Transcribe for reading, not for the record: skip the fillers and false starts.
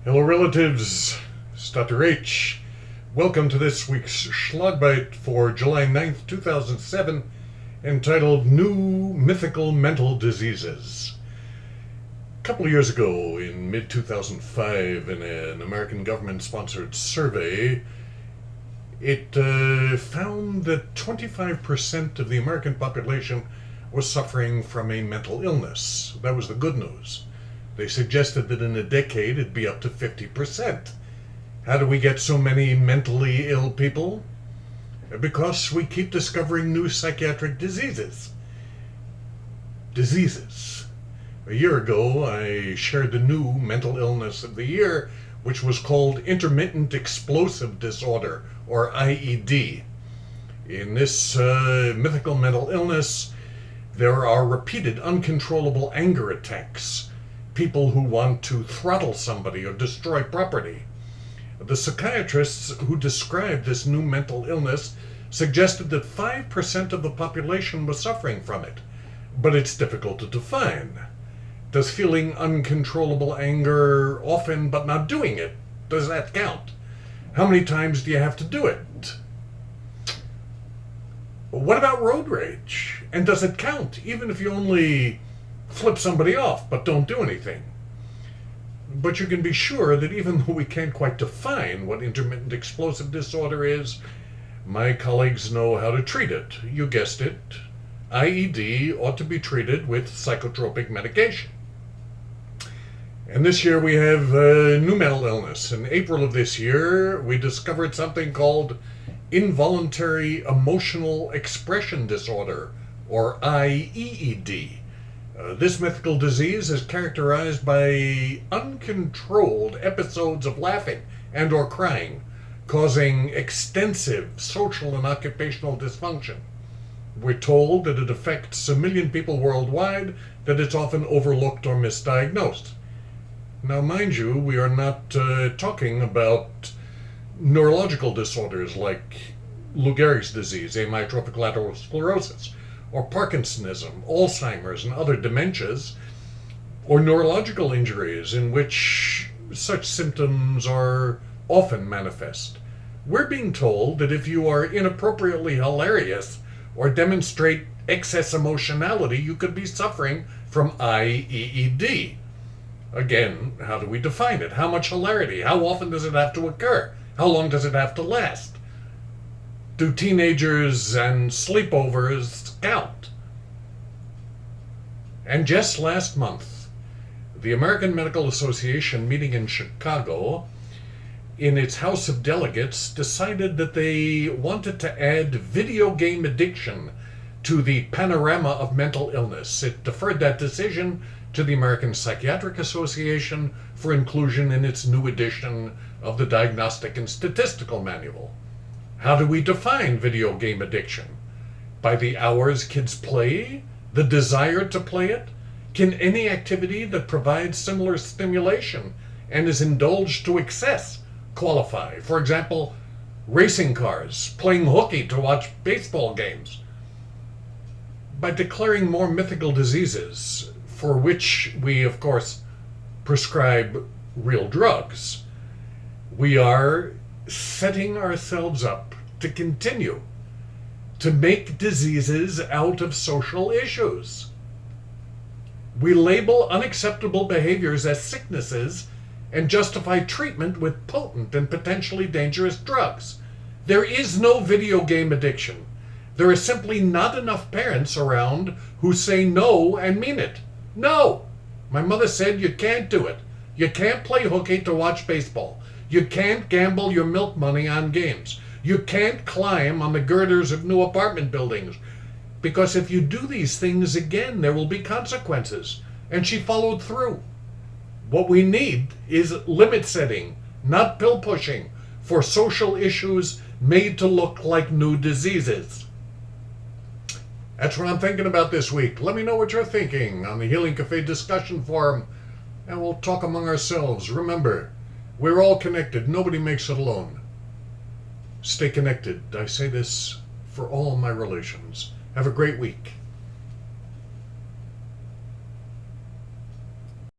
Hello relatives, it's Dr. H. Welcome to this week's Schlagbyte for July 9th, 2007, entitled New Mythical Mental Diseases. A couple of years ago, in mid-2005, in an American government-sponsored survey, it found that 25% of the American population was suffering from a mental illness. That was the good news. They suggested that in a decade it'd be up to 50%. How do we get so many mentally ill people? Because we keep discovering new psychiatric diseases. A year ago, I shared the new mental illness of the year, which was called Intermittent Explosive Disorder, or IED. In this mythical mental illness, there are repeated uncontrollable anger attacks. People who want to throttle somebody or destroy property. The psychiatrists who described this new mental illness suggested that 5% of the population was suffering from it, but it's difficult to define. Does feeling uncontrollable anger often but not doing it, does that count? How many times do you have to do it? What about road rage? And does it count, even if you only flip somebody off but don't do anything? But you can be sure that even though we can't quite define what intermittent explosive disorder is, my colleagues know how to treat it. You guessed it. IED ought to be treated with psychotropic medication. And this year we have new mental illness. In April of this year, we discovered something called involuntary emotional expression disorder, or IEED. This mythical disease is characterized by uncontrolled episodes of laughing and or crying, causing extensive social and occupational dysfunction. We're told that it affects 1 million people worldwide, that it's often overlooked or misdiagnosed. Now, mind you, we are not talking about neurological disorders like Lou Gehrig's disease, amyotrophic lateral sclerosis, or Parkinsonism, Alzheimer's, and other dementias, or neurological injuries in which such symptoms are often manifest. We're being told that if you are inappropriately hilarious or demonstrate excess emotionality, you could be suffering from IEED. Again, how do we define it? How much hilarity? How often does it have to occur? How long does it have to last? Do teenagers and sleepovers count? And just last month, the American Medical Association meeting in Chicago, in its House of Delegates, decided that they wanted to add video game addiction to the panorama of mental illness. It deferred that decision to the American Psychiatric Association for inclusion in its new edition of the Diagnostic and Statistical Manual. How do we define video game addiction? By the hours kids play? The desire to play it? Can any activity that provides similar stimulation and is indulged to excess qualify? For example, racing cars, playing hooky to watch baseball games. By declaring more mythical diseases, for which we, of course, prescribe real drugs, we are setting ourselves up to continue to make diseases out of social issues. We label unacceptable behaviors as sicknesses and justify treatment with potent and potentially dangerous drugs. There is no video game addiction. There are simply not enough parents around who say no and mean it. No! My mother said you can't do it. You can't play hooky to watch baseball. You can't gamble your milk money on games. You can't climb on the girders of new apartment buildings. Because if you do these things again, there will be consequences. And she followed through. What we need is limit setting, not pill pushing, for social issues made to look like new diseases. That's what I'm thinking about this week. Let me know what you're thinking on the Healing Cafe discussion forum, and we'll talk among ourselves. Remember, we're all connected. Nobody makes it alone. Stay connected. I say this for all my relations. Have a great week.